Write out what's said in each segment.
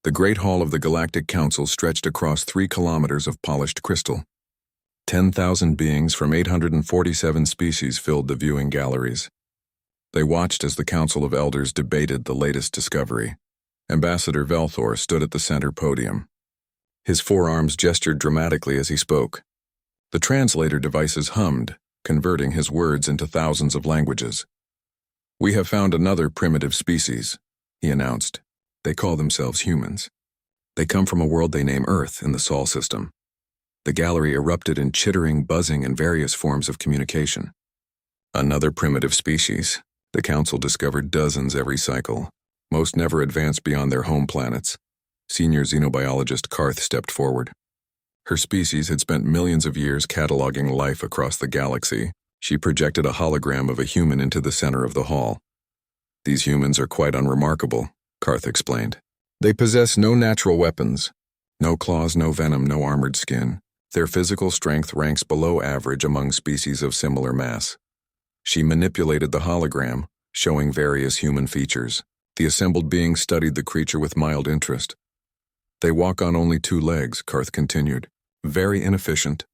The Great Hall of the Galactic Council stretched across 3 kilometers of polished crystal. 10,000 beings from 847 species filled the viewing galleries. They watched as the Council of Elders debated the latest discovery. Ambassador Velthor stood at the center podium. His forearms gestured dramatically as he spoke. The translator devices hummed, converting his words into thousands of languages. "We have found another primitive species," he announced. "They call themselves humans. They come from a world they name Earth in the Sol system." The gallery erupted in chittering, buzzing, and various forms of communication. Another primitive species. The Council discovered dozens every cycle. Most never advanced beyond their home planets. Senior xenobiologist Karth stepped forward. Her species had spent millions of years cataloging life across the galaxy. She projected a hologram of a human into the center of the hall. "These humans are quite unremarkable," Karth explained. "They possess no natural weapons. No claws, no venom, no armored skin. Their physical strength ranks below average among species of similar mass." She manipulated the hologram, showing various human features. The assembled beings studied the creature with mild interest. "They walk on only 2 legs," Karth continued. "Very inefficient.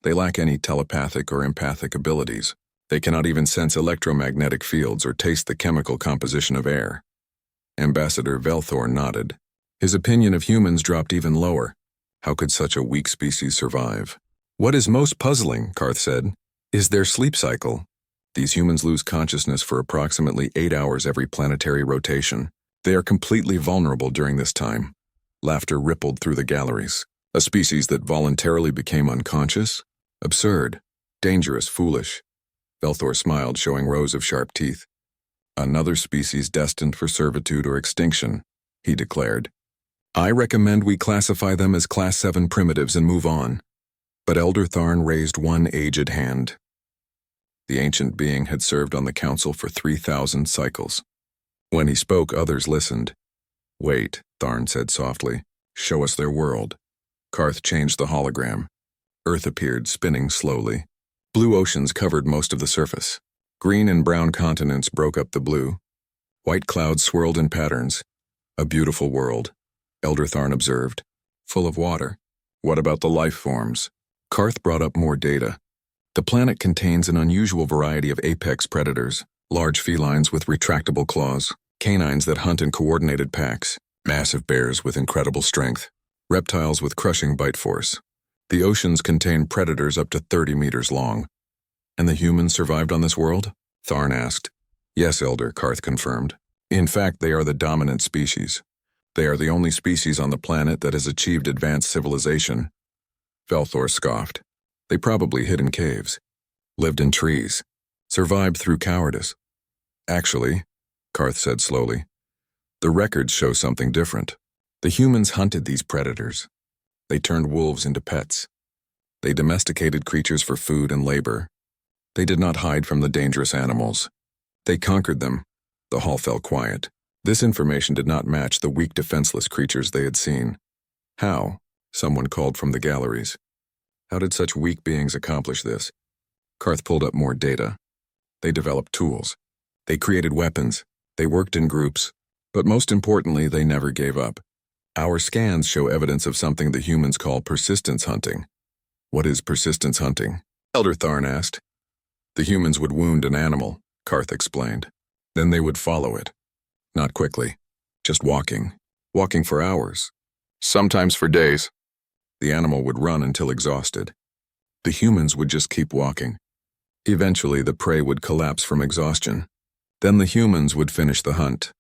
They lack any telepathic or empathic abilities. They cannot even sense electromagnetic fields or taste the chemical composition of air." Ambassador Velthor nodded. His opinion of humans dropped even lower. How could such a weak species survive? "What is most puzzling," Karth said, "is their sleep cycle. These humans lose consciousness for approximately 8 hours every planetary rotation. They are completely vulnerable during this time." Laughter rippled through the galleries. "A species that voluntarily became unconscious? Absurd. Dangerous, foolish." Velthor smiled, showing rows of sharp teeth. "Another species destined for servitude or extinction," he declared. "I recommend we classify them as Class 7 primitives and move on." But Elder Tharn raised one aged hand. The ancient being had served on the council for 3,000 cycles. When he spoke, others listened. "Wait," Tharn said softly. "Show us their world." Karth changed the hologram. Earth appeared, spinning slowly. Blue oceans covered most of the surface. Green and brown continents broke up the blue. White clouds swirled in patterns. "A beautiful world," Elder Tharn observed. "Full of water." "What about the life forms?" Karth brought up more data. "The planet contains an unusual variety of apex predators, large felines with retractable claws, canines that hunt in coordinated packs, massive bears with incredible strength, reptiles with crushing bite force. The oceans contain predators up to 30 meters long." "And the humans survived on this world?" Tharn asked. "Yes, Elder," Karth confirmed. "In fact, they are the dominant species. They are the only species on the planet that has achieved advanced civilization." Velthor scoffed. "They probably hid in caves, lived in trees, survived through cowardice." "Actually," Karth said slowly, "the records show something different. The humans hunted these predators. They turned wolves into pets. They domesticated creatures for food and labor. They did not hide from the dangerous animals. They conquered them." The hall fell quiet. This information did not match the weak, defenseless creatures they had seen. "How?" someone called from the galleries. "How did such weak beings accomplish this?" Karth pulled up more data. "They developed tools. They created weapons. They worked in groups. But most importantly, they never gave up. Our scans show evidence of something the humans call persistence hunting." "What is persistence hunting?" Elder Tharn asked. "The humans would wound an animal," Karth explained. "Then they would follow it. Not quickly. Just walking. Walking for hours. Sometimes for days. The animal would run until exhausted. The humans would just keep walking. Eventually, the prey would collapse from exhaustion. Then the humans would finish the hunt."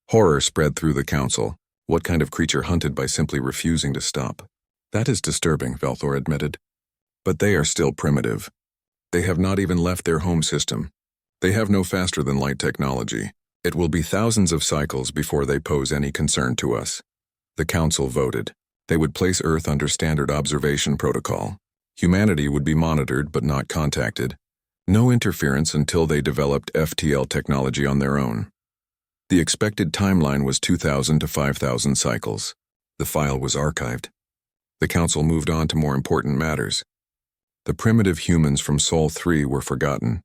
Horror spread through the council. What kind of creature hunted by simply refusing to stop? "That is disturbing," Velthor admitted. "But they are still primitive. They have not even left their home system. They have no faster-than-light technology. It will be thousands of cycles before they pose any concern to us." The council voted. They would place Earth under standard observation protocol. Humanity would be monitored but not contacted. No interference until they developed FTL technology on their own. The expected timeline was 2,000 to 5,000 cycles. The file was archived. The council moved on to more important matters. The primitive humans from Sol 3 were forgotten.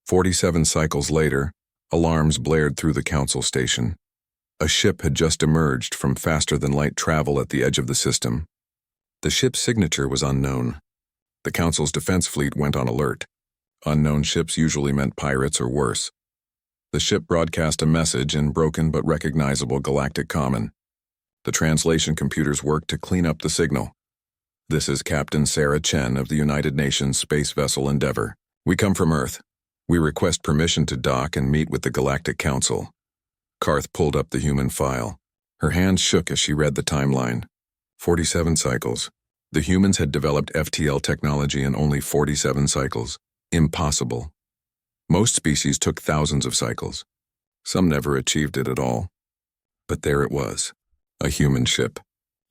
47 cycles later, alarms blared through the council station. A ship had just emerged from faster-than-light travel at the edge of the system. The ship's signature was unknown. The Council's defense fleet went on alert. Unknown ships usually meant pirates or worse. The ship broadcast a message in broken but recognizable Galactic Common. The translation computers worked to clean up the signal. "This is Captain Sarah Chen of the United Nations space vessel Endeavour. We come from Earth. We request permission to dock and meet with the Galactic Council." Karth pulled up the human file. Her hands shook as she read the timeline. 47 cycles. The humans had developed FTL technology in only 47 cycles. Impossible. Most species took thousands of cycles. Some never achieved it at all. But there it was, a human ship,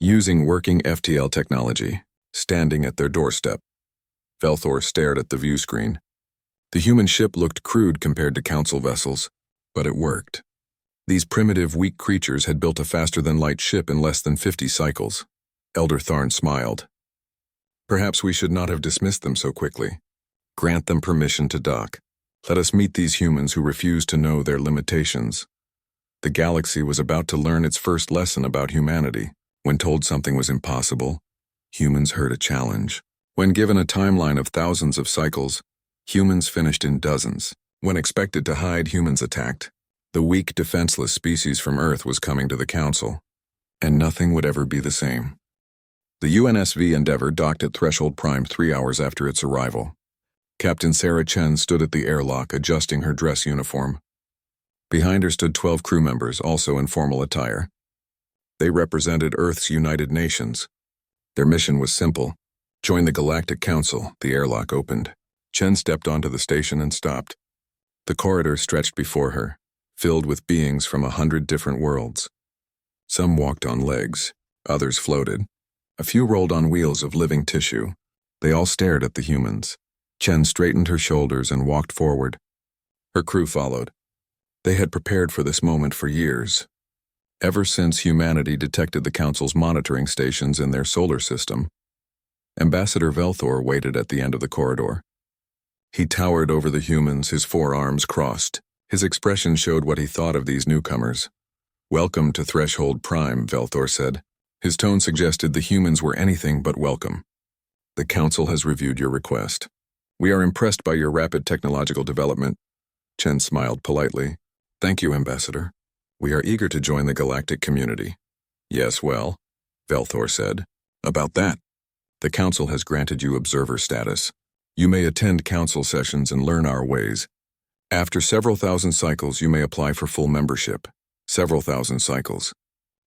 using working FTL technology, standing at their doorstep. Velthor stared at the view screen. The human ship looked crude compared to Council vessels, but it worked. These primitive, weak creatures had built a faster-than-light ship in less than 50 cycles. Elder Tharn smiled. "Perhaps we should not have dismissed them so quickly. Grant them permission to dock. Let us meet these humans who refuse to know their limitations." The galaxy was about to learn its first lesson about humanity. When told something was impossible, humans heard a challenge. When given a timeline of thousands of cycles, humans finished in dozens. When expected to hide, humans attacked. The weak, defenseless species from Earth was coming to the Council, and nothing would ever be the same. The UNSV Endeavour docked at Threshold Prime 3 hours after its arrival. Captain Sarah Chen stood at the airlock adjusting her dress uniform. Behind her stood 12 crew members, also in formal attire. They represented Earth's United Nations. Their mission was simple: join the Galactic Council. The airlock opened. Chen stepped onto the station and stopped. The corridor stretched before her, filled with beings from 100 different worlds. Some walked on legs, others floated. A few rolled on wheels of living tissue. They all stared at the humans. Chen straightened her shoulders and walked forward. Her crew followed. They had prepared for this moment for years. Ever since humanity detected the Council's monitoring stations in their solar system. Ambassador Velthor waited at the end of the corridor. He towered over the humans, his forearms crossed. His expression showed what he thought of these newcomers. "Welcome to Threshold Prime," Velthor said. His tone suggested the humans were anything but welcome. "The Council has reviewed your request. We are impressed by your rapid technological development." Chen smiled politely. "Thank you, Ambassador. We are eager to join the galactic community." "Yes, well," Velthor said. "About that. The Council has granted you observer status. You may attend Council sessions and learn our ways. After several thousand cycles, you may apply for full membership. Several thousand cycles."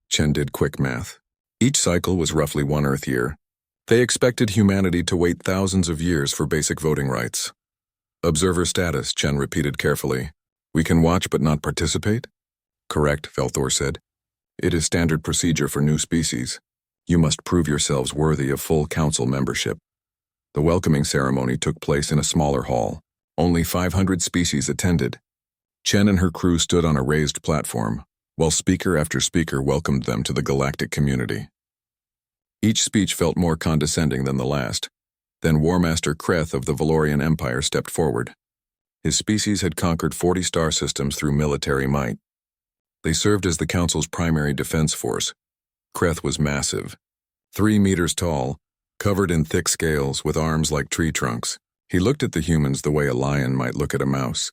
Chen did quick math. Each cycle was roughly 1 Earth year. They expected humanity to wait thousands of years for basic voting rights. "Observer status," Chen repeated carefully. "We can watch but not participate?" "Correct," Velthor said. "It is standard procedure for new species. You must prove yourselves worthy of full Council membership." The welcoming ceremony took place in a smaller hall. Only 500 species attended. Chen and her crew stood on a raised platform, while speaker after speaker welcomed them to the galactic community. Each speech felt more condescending than the last. Then War Master Kreth of the Valorian Empire stepped forward. His species had conquered 40 star systems through military might. They served as the Council's primary defense force. Kreth was massive, 3 meters tall, covered in thick scales with arms like tree trunks. He looked at the humans the way a lion might look at a mouse.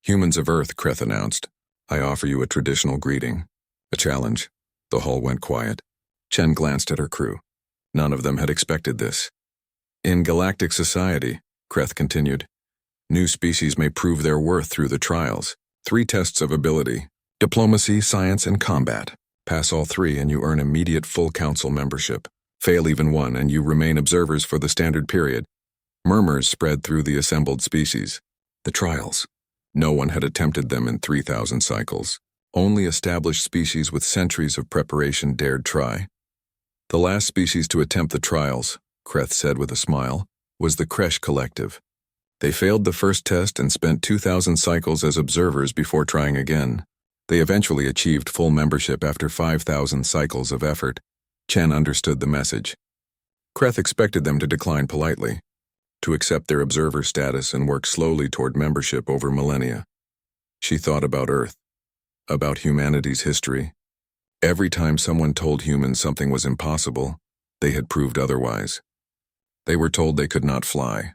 "Humans of Earth," Kreth announced, "I offer you a traditional greeting. A challenge." The hall went quiet. Chen glanced at her crew. None of them had expected this. "In galactic society," Kreth continued, "new species may prove their worth through the trials. 3 tests of ability: diplomacy, science, and combat. Pass all 3 and you earn immediate full Council membership. Fail even 1 and you remain observers for the standard period." Murmurs spread through the assembled species. The trials. No one had attempted them in 3,000 cycles. Only established species with centuries of preparation dared try. The last species to attempt the trials, Kreth said with a smile, was the Kresh Collective. They failed the first test and spent 2,000 cycles as observers before trying again. They eventually achieved full membership after 5,000 cycles of effort. Chen understood the message. Kreth expected them to decline politely, to accept their observer status and work slowly toward membership over millennia. She thought about Earth, about humanity's history, Every time someone told humans something was impossible, they had proved otherwise. They were told they could not fly.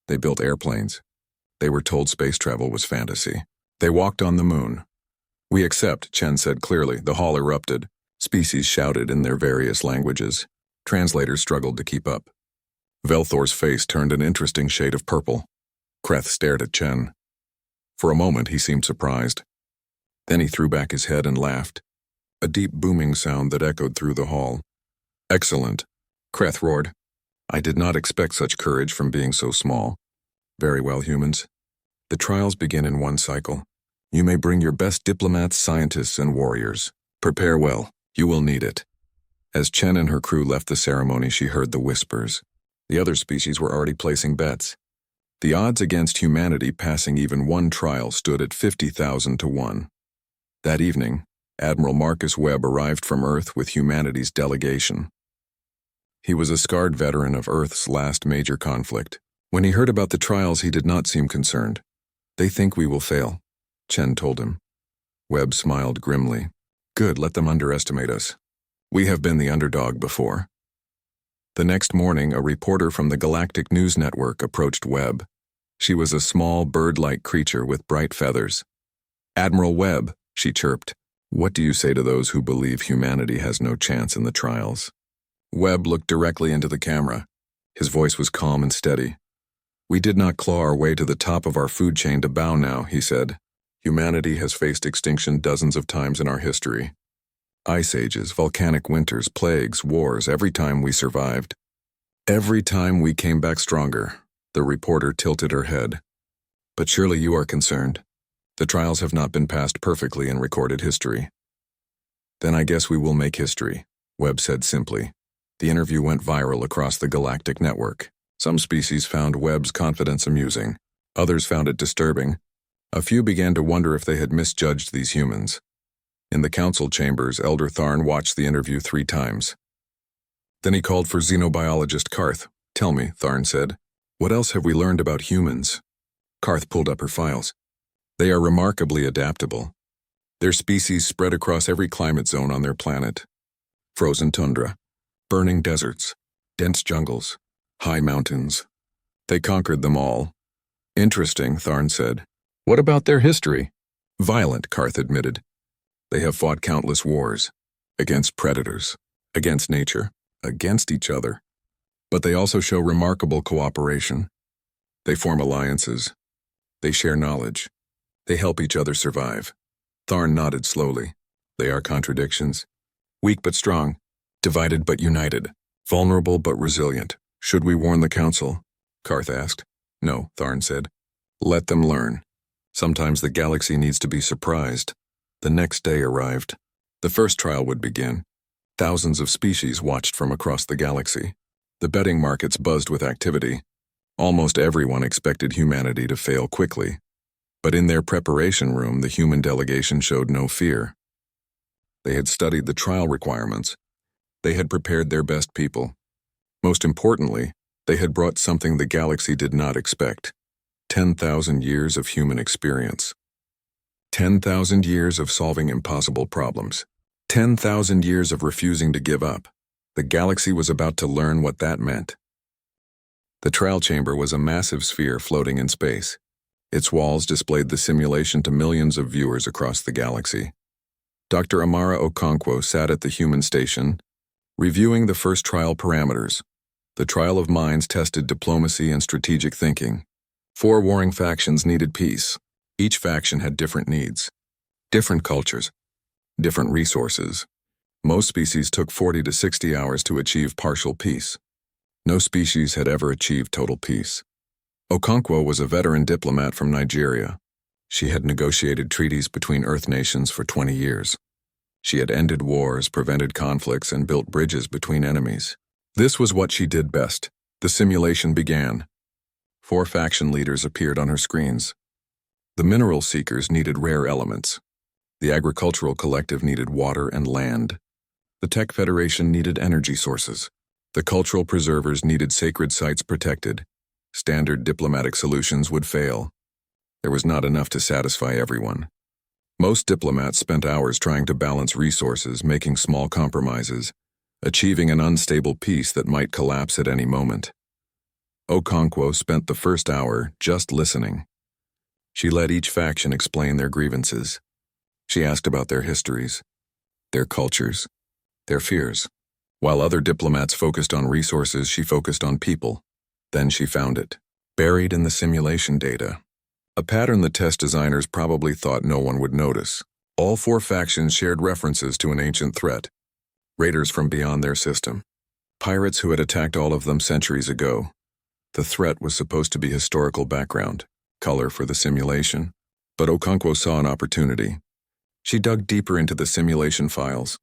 They built airplanes. They were told space travel was fantasy. They walked on the moon. We accept, Chen said clearly. The hall erupted. Species shouted in their various languages. Translators struggled to keep up. Velthor's face turned an interesting shade of purple. Kreth stared at Chen. For a moment he seemed surprised. Then he threw back his head and laughed. A deep booming sound that echoed through the hall. Excellent, Kreth roared. I did not expect such courage from being so small. Very well, humans. The trials begin in one cycle. You may bring your best diplomats, scientists, and warriors. Prepare well. You will need it. As Chen and her crew left the ceremony, she heard the whispers. The other species were already placing bets. The odds against humanity passing even one trial stood at 50,000 to 1. That evening, Admiral Marcus Webb arrived from Earth with humanity's delegation. He was a scarred veteran of Earth's last major conflict. When he heard about the trials, he did not seem concerned. They think we will fail, Chen told him. Webb smiled grimly. Good, let them underestimate us. We have been the underdog before. The next morning, a reporter from the Galactic News Network approached Webb. She was a small, bird-like creature with bright feathers. Admiral Webb, she chirped. What do you say to those who believe humanity has no chance in the trials? Webb looked directly into the camera. His voice was calm and steady. We did not claw our way to the top of our food chain to bow now, he said. Humanity has faced extinction dozens of times in our history. Ice ages, volcanic winters, plagues, wars, every time we survived. Every time we came back stronger. The reporter tilted her head. But surely you are concerned. The trials have not been passed perfectly in recorded history. Then I guess we will make history, Webb said simply. The interview went viral across the galactic network. Some species found Webb's confidence amusing. Others found it disturbing. A few began to wonder if they had misjudged these humans. In the council chambers, Elder Tharn watched the interview 3 times. Then he called for xenobiologist Karth. Tell me, Tharn said, what else have we learned about humans? Karth pulled up her files. They are remarkably adaptable. Their species spread across every climate zone on their planet. Frozen tundra, burning deserts, dense jungles, high mountains. They conquered them all. Interesting, Tharn said. What about their history? Violent, Karth admitted. They have fought countless wars, against predators, against nature, against each other. But they also show remarkable cooperation. They form alliances. They share knowledge. They help each other survive. Tharn nodded slowly. They are contradictions. Weak but strong, divided but united, vulnerable but resilient. Should we warn the council? Karth asked. No, Tharn said. Let them learn. Sometimes the galaxy needs to be surprised. The next day arrived. The first trial would begin. Thousands of species watched from across the galaxy. The betting markets buzzed with activity. Almost everyone expected humanity to fail quickly. But in their preparation room, the human delegation showed no fear. They had studied the trial requirements. They had prepared their best people. Most importantly, they had brought something the galaxy did not expect. 10,000 years of human experience. 10,000 years of solving impossible problems. 10,000 years of refusing to give up. The galaxy was about to learn what that meant. The trial chamber was a massive sphere floating in space. Its walls displayed the simulation to millions of viewers across the galaxy. Dr. Amara Okonkwo sat at the human station, reviewing the first trial parameters. The trial of minds tested diplomacy and strategic thinking. 4 warring factions needed peace. Each faction had different needs, different cultures, different resources. Most species took 40 to 60 hours to achieve partial peace. No species had ever achieved total peace. Okonkwo was a veteran diplomat from Nigeria. She had negotiated treaties between Earth nations for 20 years. She had ended wars, prevented conflicts, and built bridges between enemies. This was what she did best. The simulation began. 4 faction leaders appeared on her screens. The mineral seekers needed rare elements. The agricultural collective needed water and land. The Tech Federation needed energy sources. The cultural preservers needed sacred sites protected. Standard diplomatic solutions would fail. There was not enough to satisfy everyone. Most diplomats spent hours trying to balance resources, making small compromises, achieving an unstable peace that might collapse at any moment. Okonkwo spent the first hour just listening. She let each faction explain their grievances. She asked about their histories, their cultures, their fears. While other diplomats focused on resources, she focused on people. Then she found it, buried in the simulation data. A pattern the test designers probably thought no one would notice. All four factions shared references to an ancient threat, raiders from beyond their system, pirates who had attacked all of them centuries ago. The threat was supposed to be historical background, color for the simulation, but Okonkwo saw an opportunity. She dug deeper into the simulation files.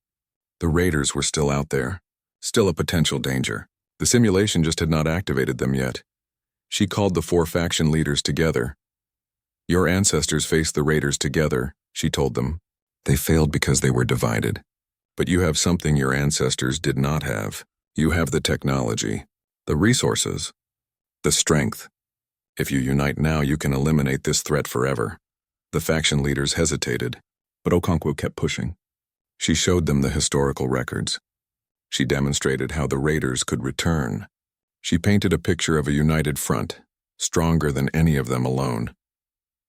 The raiders were still out there, still a potential danger. The simulation just had not activated them yet. She called the four faction leaders together. "Your ancestors faced the raiders together," she told them. "They failed because they were divided. But you have something your ancestors did not have. You have the technology, the resources, the strength. If you unite now, you can eliminate this threat forever." The faction leaders hesitated, but Okonkwo kept pushing. She showed them the historical records. She demonstrated how the raiders could return. She painted a picture of a united front, stronger than any of them alone.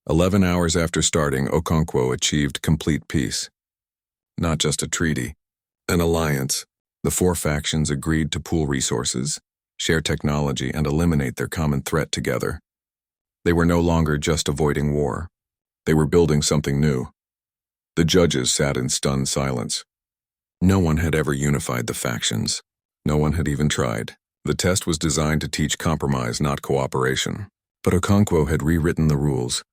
11 hours after starting, Okonkwo achieved complete peace. Not just a treaty, an alliance. The four factions agreed to pool resources, share technology, and eliminate their common threat together. They were no longer just avoiding war. They were building something new. The judges sat in stunned silence. No one had ever unified the factions. No one had even tried. The test was designed to teach compromise, not cooperation. But Okonkwo had rewritten the rules.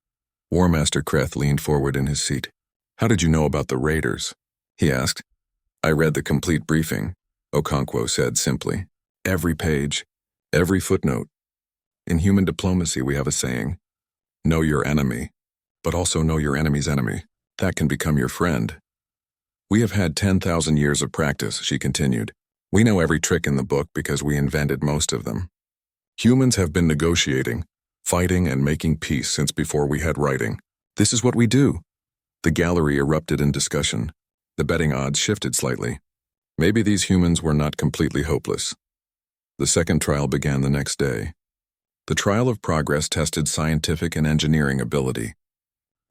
War Master Kreth leaned forward in his seat. "How did you know about the raiders?" he asked. "I read the complete briefing," Okonkwo said simply. "Every page, every footnote. In human diplomacy, we have a saying, know your enemy, but also know your enemy's enemy. That can become your friend." "We have had 10,000 years of practice," she continued. "We know every trick in the book because we invented most of them. Humans have been negotiating, fighting, and making peace since before we had writing. This is what we do." The gallery erupted in discussion. The betting odds shifted slightly. Maybe these humans were not completely hopeless. The second trial began the next day. The trial of progress tested scientific and engineering ability.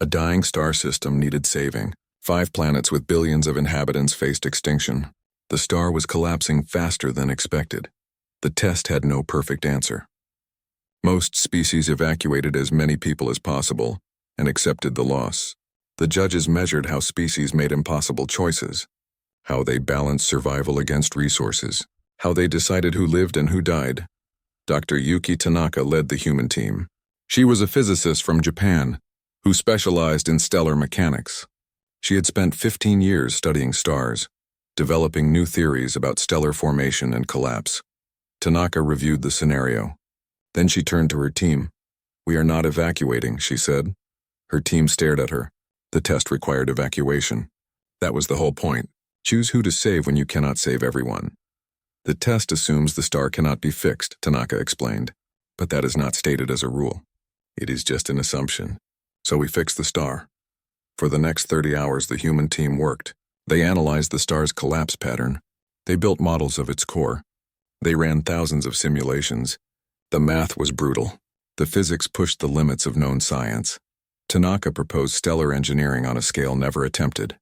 A dying star system needed saving. 5 planets with billions of inhabitants faced extinction. The star was collapsing faster than expected. The test had no perfect answer. Most species evacuated as many people as possible and accepted the loss. The judges measured how species made impossible choices, how they balanced survival against resources, how they decided who lived and who died. Dr. Yuki Tanaka led the human team. She was a physicist from Japan who specialized in stellar mechanics. She had spent 15 years studying stars, developing new theories about stellar formation and collapse. Tanaka reviewed the scenario. Then she turned to her team. "We are not evacuating," she said. Her team stared at her. The test required evacuation. That was the whole point. Choose who to save when you cannot save everyone. "The test assumes the star cannot be fixed," Tanaka explained. "But that is not stated as a rule. It is just an assumption. So we fixed the star." For the next 30 hours, the human team worked. They analyzed the star's collapse pattern. They built models of its core. They ran thousands of simulations. The math was brutal. The physics pushed the limits of known science. Tanaka proposed stellar engineering on a scale never attempted.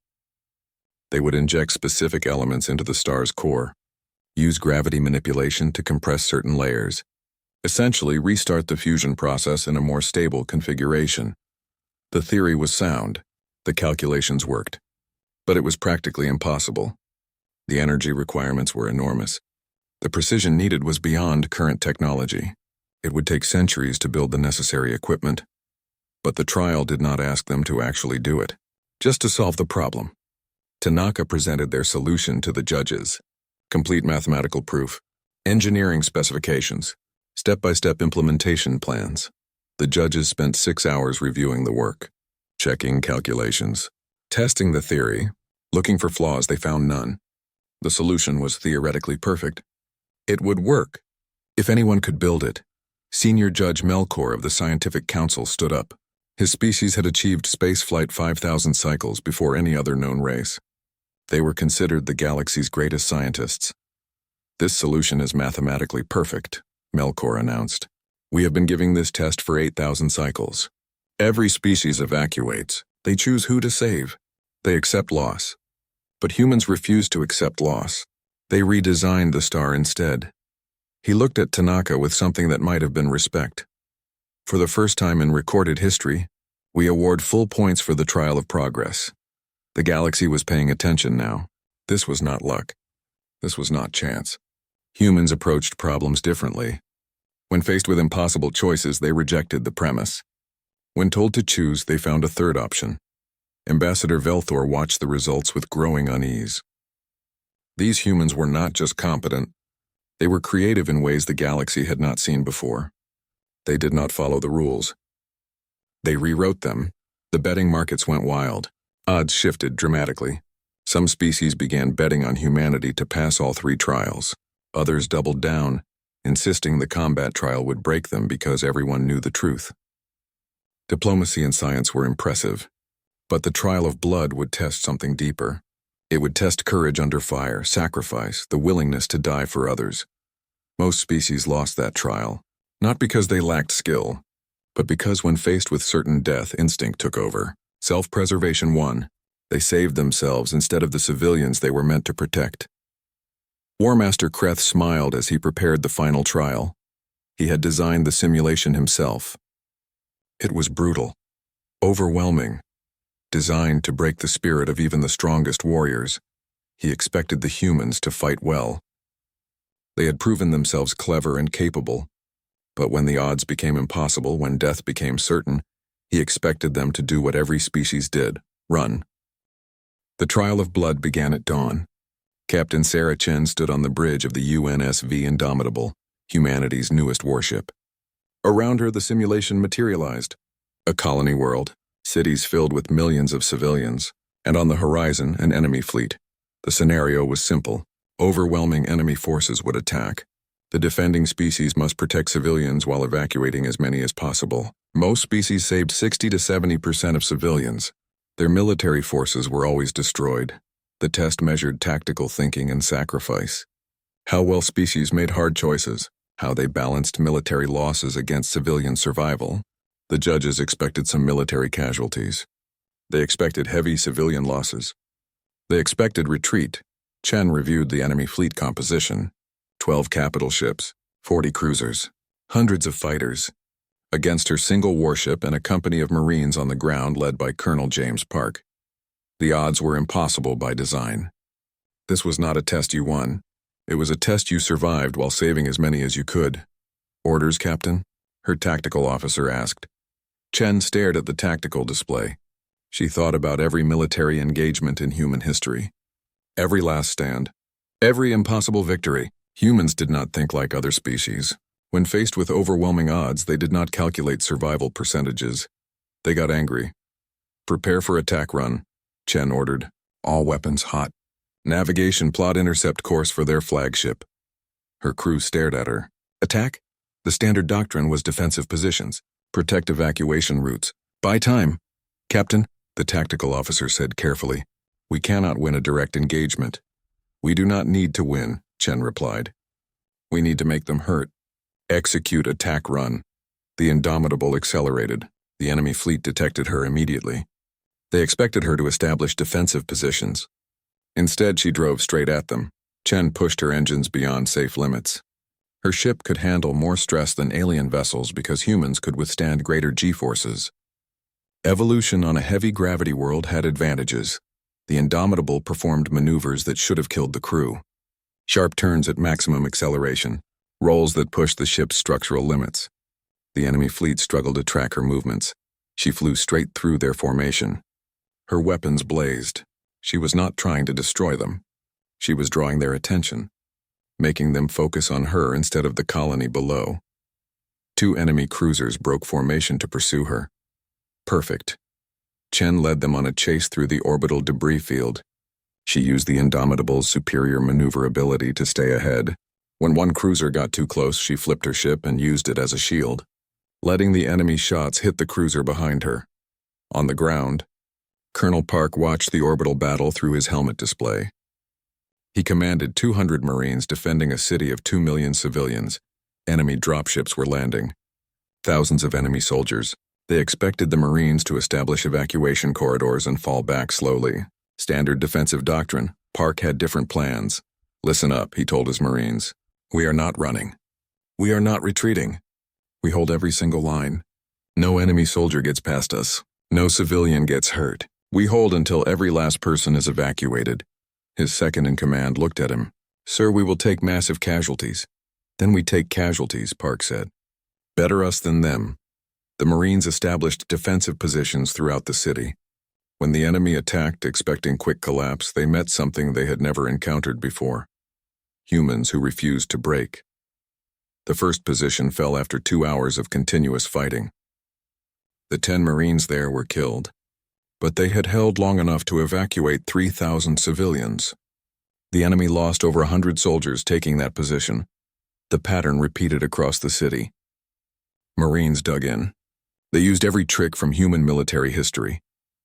They would inject specific elements into the star's core, use gravity manipulation to compress certain layers, essentially restart the fusion process in a more stable configuration. The theory was sound. The calculations worked. But it was practically impossible. The energy requirements were enormous. The precision needed was beyond current technology. It would take centuries to build the necessary equipment. But the trial did not ask them to actually do it, just to solve the problem. Tanaka presented their solution to the judges. Complete mathematical proof, engineering specifications, step-by-step implementation plans. The judges spent 6 hours reviewing the work, checking calculations, testing the theory, looking for flaws. They found none. The solution was theoretically perfect. It would work. If anyone could build it. Senior Judge Melkor of the Scientific Council stood up. His species had achieved spaceflight 5,000 cycles before any other known race. They were considered the galaxy's greatest scientists. "This solution is mathematically perfect," Melkor announced. "We have been giving this test for 8,000 cycles. Every species evacuates. They choose who to save. They accept loss. But humans refuse to accept loss. They redesigned the star instead." He looked at Tanaka with something that might have been respect. "For the first time in recorded history, we award full points for the trial of progress." The galaxy was paying attention now. This was not luck. This was not chance. Humans approached problems differently. When faced with impossible choices, they rejected the premise. When told to choose, they found a third option. Ambassador Velthor watched the results with growing unease. These humans were not just competent. They were creative in ways the galaxy had not seen before. They did not follow the rules. They rewrote them. The betting markets went wild. Odds shifted dramatically. Some species began betting on humanity to pass all three trials. Others doubled down, insisting the combat trial would break them because everyone knew the truth. Diplomacy and science were impressive, but the trial of blood would test something deeper. It would test courage under fire, sacrifice, the willingness to die for others. Most species lost that trial, not because they lacked skill, but because when faced with certain death, instinct took over. Self-preservation won. They saved themselves instead of the civilians they were meant to protect. War Master Kreth smiled as he prepared the final trial. He had designed the simulation himself. It was brutal, overwhelming, designed to break the spirit of even the strongest warriors. He expected the humans to fight well. They had proven themselves clever and capable, but when the odds became impossible, when death became certain, he expected them to do what every species did: run. The trial of blood began at dawn. Captain Sarah Chen stood on the bridge of the UNSV Indomitable, humanity's newest warship. Around her, the simulation materialized. A colony world, cities filled with millions of civilians, and on the horizon, an enemy fleet. The scenario was simple. Overwhelming enemy forces would attack. The defending species must protect civilians while evacuating as many as possible. Most species saved 60 to 70% of civilians. Their military forces were always destroyed. The test measured tactical thinking and sacrifice. How well species made hard choices, how they balanced military losses against civilian survival. The judges expected some military casualties. They expected heavy civilian losses. They expected retreat. Chen reviewed the enemy fleet composition. 12 capital ships, 40 cruisers, hundreds of fighters, against her single warship and a company of Marines on the ground led by Colonel James Park. The odds were impossible by design. This was not a test you won. It was a test you survived while saving as many as you could. "Orders, Captain?" her tactical officer asked. Chen stared at the tactical display. She thought about every military engagement in human history. Every last stand. Every impossible victory. Humans did not think like other species. When faced with overwhelming odds, they did not calculate survival percentages. They got angry. "Prepare for attack run," Chen ordered. "All weapons hot. Navigation plot intercept course for their flagship." Her crew stared at her. Attack? The standard doctrine was defensive positions. Protect evacuation routes. "Buy time." "Captain," the tactical officer said carefully, "we cannot win a direct engagement." "We do not need to win," Chen replied. "We need to make them hurt. Execute attack run." The Indomitable accelerated. The enemy fleet detected her immediately. They expected her to establish defensive positions. Instead, she drove straight at them. Chen pushed her engines beyond safe limits. Her ship could handle more stress than alien vessels because humans could withstand greater G-forces. Evolution on a heavy gravity world had advantages. The Indomitable performed maneuvers that should have killed the crew. Sharp turns at maximum acceleration, rolls that pushed the ship's structural limits. The enemy fleet struggled to track her movements. She flew straight through their formation. Her weapons blazed. She was not trying to destroy them. She was drawing their attention, making them focus on her instead of the colony below. 2 enemy cruisers broke formation to pursue her. Perfect. Chen led them on a chase through the orbital debris field. She used the Indomitable's superior maneuverability to stay ahead. When one cruiser got too close, she flipped her ship and used it as a shield. letting the enemy shots hit the cruiser behind her. On the ground, Colonel Park watched the orbital battle through his helmet display. He commanded 200 Marines defending a city of 2 million civilians. Enemy dropships were landing. Thousands of enemy soldiers. They expected the Marines to establish evacuation corridors and fall back slowly. Standard defensive doctrine. Park had different plans. "Listen up," he told his Marines. "We are not running. We are not retreating. We hold every single line. No enemy soldier gets past us. No civilian gets hurt. We hold until every last person is evacuated." His second-in-command looked at him. "Sir, we will take massive casualties." "Then we take casualties," Park said. "Better us than them." The Marines established defensive positions throughout the city. When the enemy attacked, expecting quick collapse, they met something they had never encountered before: humans who refused to break. The first position fell after 2 hours of continuous fighting. The 10 Marines there were killed, but they had held long enough to evacuate 3,000 civilians. The enemy lost over 100 soldiers taking that position. The pattern repeated across the city. Marines dug in. They used every trick from human military history: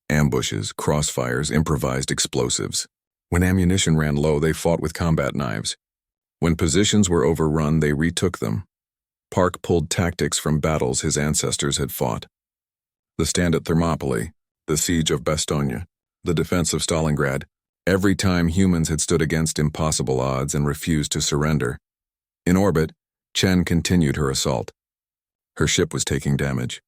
ambushes, crossfires, improvised explosives. When ammunition ran low, they fought with combat knives. When positions were overrun, they retook them. Park pulled tactics from battles his ancestors had fought. The stand at Thermopylae, the siege of Bastogne, the defense of Stalingrad. Every time humans had stood against impossible odds and refused to surrender. In orbit, Chen continued her assault. Her ship was taking damage.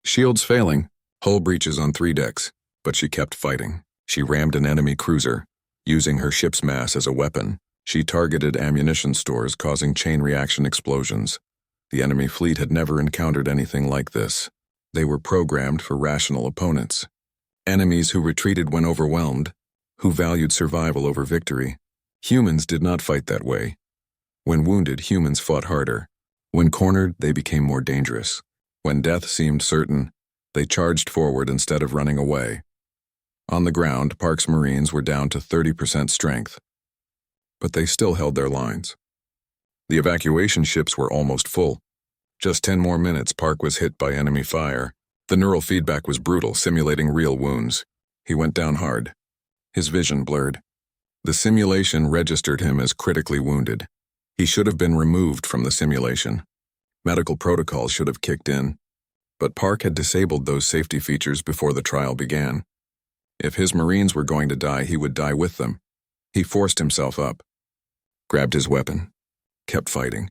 Shields failing, hull breaches on 3 decks, but she kept fighting. She rammed an enemy cruiser, using her ship's mass as a weapon. She targeted ammunition stores, causing chain reaction explosions. The enemy fleet had never encountered anything like this. They were programmed for rational opponents. Enemies who retreated when overwhelmed, who valued survival over victory. Humans did not fight that way. When wounded, humans fought harder. When cornered, they became more dangerous. When death seemed certain, they charged forward instead of running away. On the ground, Park's Marines were down to 30% strength. But they still held their lines. The evacuation ships were almost full. Just 10 more minutes, Park was hit by enemy fire. The neural feedback was brutal, simulating real wounds. He went down hard. His vision blurred. The simulation registered him as critically wounded. He should have been removed from the simulation. Medical protocols should have kicked in. But Park had disabled those safety features before the trial began. If his Marines were going to die, he would die with them. He forced himself up, grabbed his weapon, kept fighting.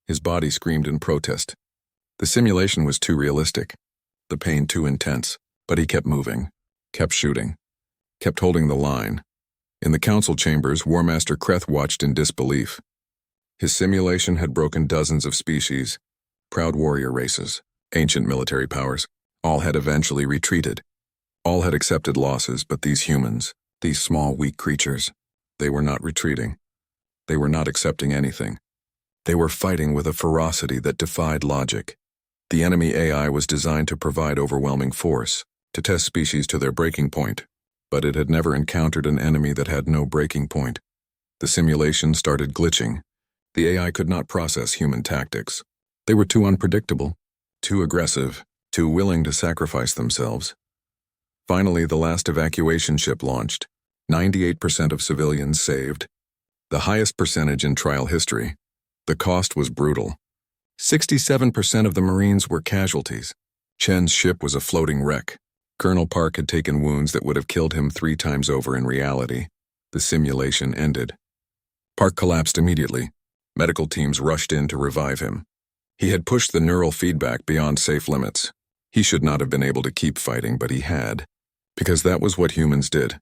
His body screamed in protest. The simulation was too realistic, the pain too intense, but he kept moving, kept shooting, kept holding the line. In the council chambers, War Master Kreth watched in disbelief. His simulation had broken dozens of species, proud warrior races, ancient military powers. All had eventually retreated. All had accepted losses, but these humans, these small, weak creatures, they were not retreating. They were not accepting anything. They were fighting with a ferocity that defied logic. The enemy AI was designed to provide overwhelming force, to test species to their breaking point, but it had never encountered an enemy that had no breaking point. The simulation started glitching. The AI could not process human tactics. They were too unpredictable, too aggressive, too willing to sacrifice themselves. Finally, the last evacuation ship launched. 98% of civilians saved. The highest percentage in trial history. The cost was brutal. 67% of the Marines were casualties. Chen's ship was a floating wreck. Colonel Park had taken wounds that would have killed him 3 times over in reality. The simulation ended. Park collapsed immediately. Medical teams rushed in to revive him. He had pushed the neural feedback beyond safe limits. He should not have been able to keep fighting, but he had. Because that was what humans did.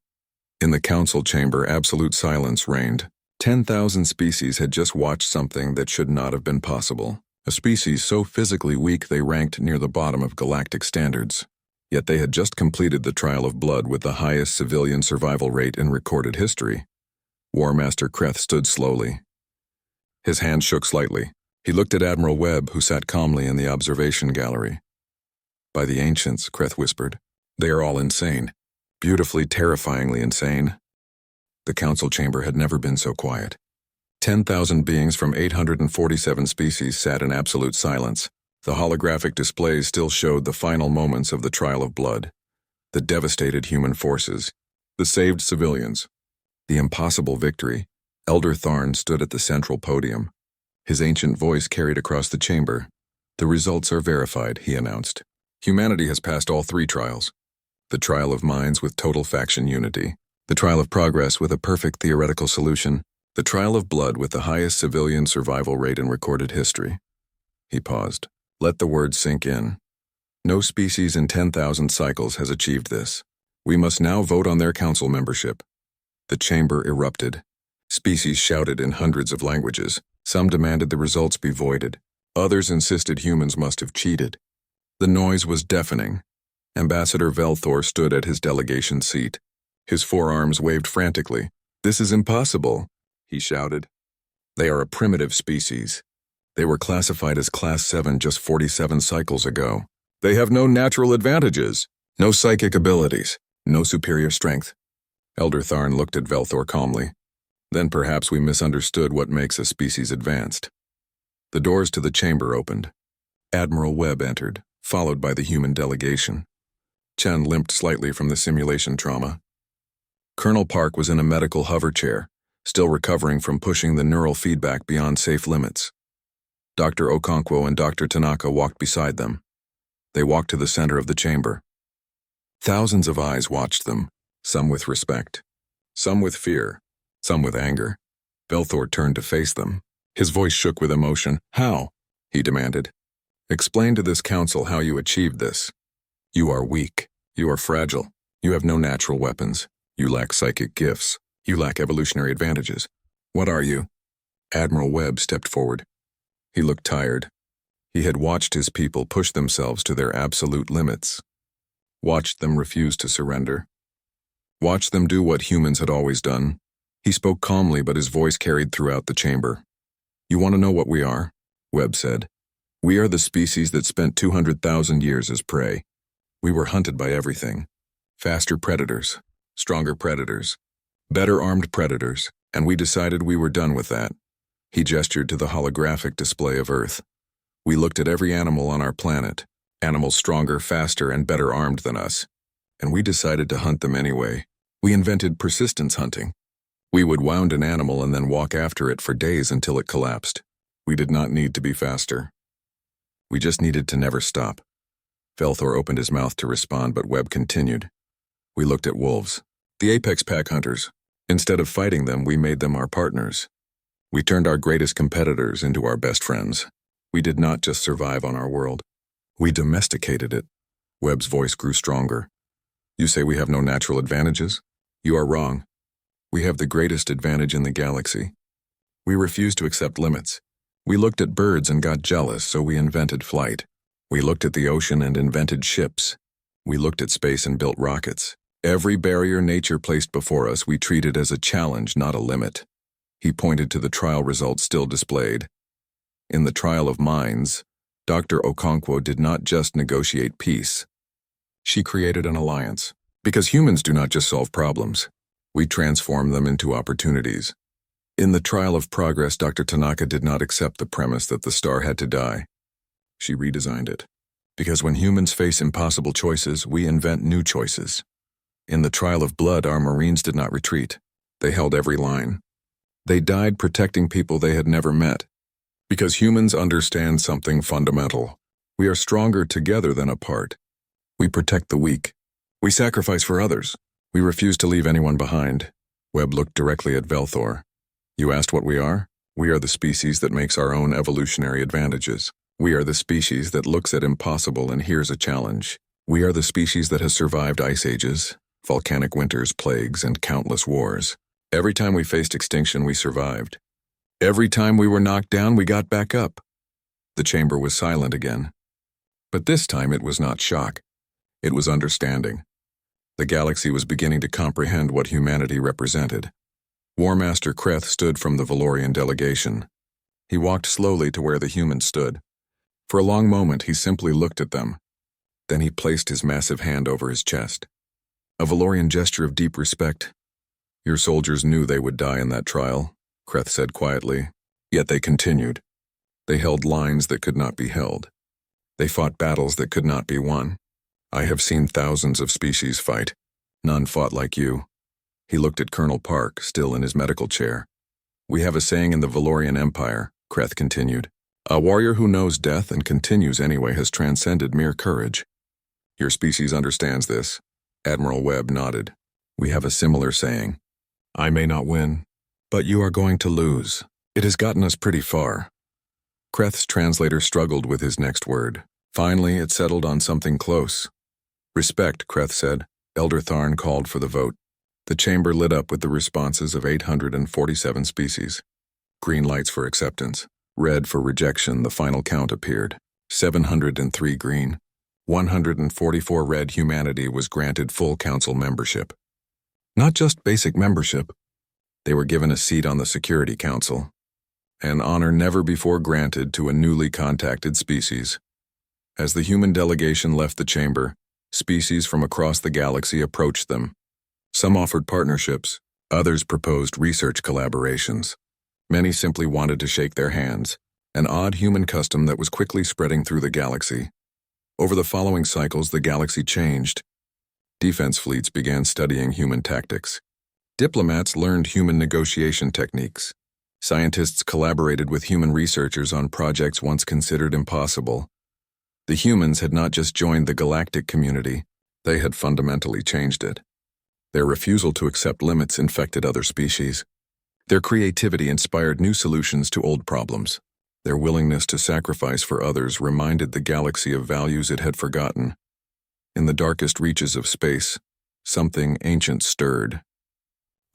In the council chamber, absolute silence reigned. 10,000 species had just watched something that should not have been possible. A species so physically weak they ranked near the bottom of galactic standards. Yet they had just completed the trial of blood with the highest civilian survival rate in recorded history. War Master Kreth stood slowly. His hand shook slightly. He looked at Admiral Webb, who sat calmly in the observation gallery. "By the ancients," Kreth whispered, "they are all insane. Beautifully, terrifyingly insane." The council chamber had never been so quiet. 10,000 beings from 847 species sat in absolute silence, The holographic displays still showed the final moments of the trial of blood, the devastated human forces, the saved civilians, the impossible victory. Elder Tharn stood at the central podium. His ancient voice carried across the chamber. "The results are verified," he announced. "Humanity has passed all three trials. The trial of minds with total faction unity, the trial of progress with a perfect theoretical solution, the trial of blood with the highest civilian survival rate in recorded history." He paused. Let the words sink in. No species in 10,000 cycles has achieved this. We must now vote on their council membership. The chamber erupted. Species shouted in hundreds of languages. Some demanded the results be voided. Others insisted humans must have cheated. The noise was deafening. Ambassador Velthor stood at his delegation seat. His forearms waved frantically. "This is impossible," he shouted. "They are a primitive species. They were classified as Class 7 just 47 cycles ago. They have no natural advantages, no psychic abilities, no superior strength." Elder Tharn looked at Velthor calmly. "Then perhaps we misunderstood what makes a species advanced." The doors to the chamber opened. Admiral Webb entered, followed by the human delegation. Chen limped slightly from the simulation trauma. Colonel Park was in a medical hover chair, still recovering from pushing the neural feedback beyond safe limits. Dr. Okonkwo and Dr. Tanaka walked beside them. They walked to the center of the chamber. Thousands of eyes watched them, some with respect, some with fear, some with anger. Velthor turned to face them. His voice shook with emotion. "How?" he demanded. "Explain to this council how you achieved this. You are weak. You are fragile. You have no natural weapons. You lack psychic gifts. You lack evolutionary advantages. What are you?" Admiral Webb stepped forward. He looked tired. He had watched his people push themselves to their absolute limits. Watched them refuse to surrender. Watched them do what humans had always done. He spoke calmly, but his voice carried throughout the chamber. "You want to know what we are?" Webb said. "We are the species that spent 200,000 years as prey. We were hunted by everything. Faster predators, stronger predators, better armed predators, and we decided we were done with that." He gestured to the holographic display of Earth. "We looked at every animal on our planet, animals stronger, faster, and better armed than us, and we decided to hunt them anyway. We invented persistence hunting. We would wound an animal and then walk after it for days until it collapsed. We did not need to be faster. We just needed to never stop." Velthor opened his mouth to respond, but Webb continued. "We looked at wolves, the apex pack hunters. Instead of fighting them, we made them our partners. We turned our greatest competitors into our best friends. We did not just survive on our world. We domesticated it." Webb's voice grew stronger. "You say we have no natural advantages? You are wrong. We have the greatest advantage in the galaxy. We refuse to accept limits. We looked at birds and got jealous, so we invented flight. We looked at the ocean and invented ships. We looked at space and built rockets. Every barrier nature placed before us we treated as a challenge, not a limit." He pointed to the trial results still displayed. In the trial of minds, Dr. Okonkwo did not just negotiate peace. She created an alliance. Because humans do not just solve problems. We transform them into opportunities. In the trial of progress, Dr. Tanaka did not accept the premise that the star had to die. She redesigned it. Because when humans face impossible choices, we invent new choices. In the trial of blood, our Marines did not retreat. They held every line. They died protecting people they had never met. Because humans understand something fundamental. We are stronger together than apart. We protect the weak. We sacrifice for others. We refuse to leave anyone behind. Webb looked directly at Velthor. "You asked what we are? We are the species that makes our own evolutionary advantages. We are the species that looks at impossible and hears a challenge. We are the species that has survived ice ages, volcanic winters, plagues, and countless wars. Every time we faced extinction, we survived. Every time we were knocked down, we got back up." The chamber was silent again. But this time it was not shock. It was understanding. The galaxy was beginning to comprehend what humanity represented. War Master Kreth stood from the Valorian delegation. He walked slowly to where the humans stood. For a long moment, he simply looked at them. Then he placed his massive hand over his chest. A Valorian gesture of deep respect. "Your soldiers knew they would die in that trial," Kreth said quietly. Yet they continued. They held lines that could not be held. They fought battles that could not be won. I have seen thousands of species fight. None fought like you. He looked at Colonel Park, still in his medical chair. We have a saying in the Valorian Empire, Kreth continued. A warrior who knows death and continues anyway has transcended mere courage. Your species understands this. Admiral Webb nodded. We have a similar saying. I may not win, but you are going to lose. It has gotten us pretty far. Kreth's translator struggled with his next word. Finally, it settled on something close. Respect, Kreth said. Elder Tharn called for the vote. The chamber lit up with the responses of 847 species. Green lights for acceptance. Red for rejection. The final count appeared. 703 green. 144 red. Humanity was granted full council membership. Not just basic membership. They were given a seat on the Security Council. An honor never before granted to a newly contacted species. As the human delegation left the chamber, species from across the galaxy approached them. Some offered partnerships, others proposed research collaborations. Many simply wanted to shake their hands, an odd human custom that was quickly spreading through the galaxy. Over the following cycles, the galaxy changed. Defense fleets began studying human tactics. Diplomats learned human negotiation techniques. Scientists collaborated with human researchers on projects once considered impossible. The humans had not just joined the galactic community, they had fundamentally changed it. Their refusal to accept limits infected other species. Their creativity inspired new solutions to old problems. Their willingness to sacrifice for others reminded the galaxy of values it had forgotten. In the darkest reaches of space, something ancient stirred.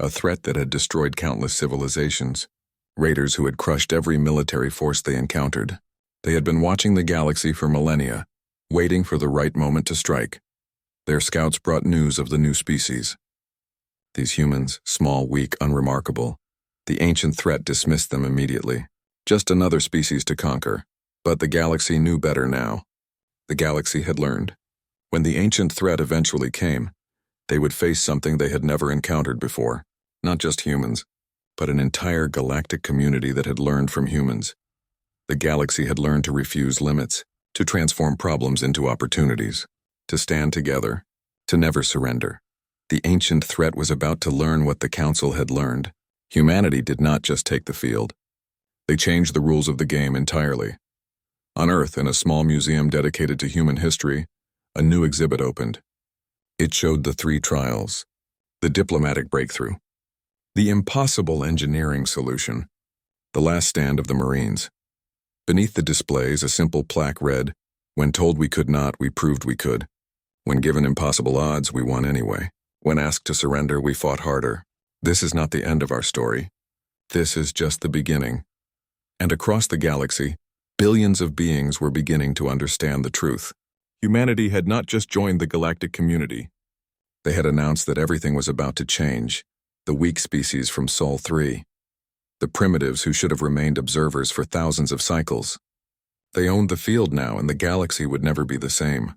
A threat that had destroyed countless civilizations. Raiders who had crushed every military force they encountered. They had been watching the galaxy for millennia, waiting for the right moment to strike. Their scouts brought news of the new species. These humans, small, weak, unremarkable. The ancient threat dismissed them immediately. Just another species to conquer. But the galaxy knew better now. The galaxy had learned. When the ancient threat eventually came, they would face something they had never encountered before. Not just humans, but an entire galactic community that had learned from humans. The galaxy had learned to refuse limits, to transform problems into opportunities, to stand together, to never surrender. The ancient threat was about to learn what the Council had learned. Humanity did not just take the field. They changed the rules of the game entirely. On Earth, in a small museum dedicated to human history, a new exhibit opened. It showed the 3 trials, the diplomatic breakthrough, the impossible engineering solution, the last stand of the Marines. Beneath the displays, a simple plaque read, "When told we could not, we proved we could. When given impossible odds, we won anyway. When asked to surrender, we fought harder. This is not the end of our story. This is just the beginning." And across the galaxy, billions of beings were beginning to understand the truth. Humanity had not just joined the galactic community. They had announced that everything was about to change. The weak species from Sol 3. The primitives who should have remained observers for thousands of cycles. They owned the field now, and the galaxy would never be the same.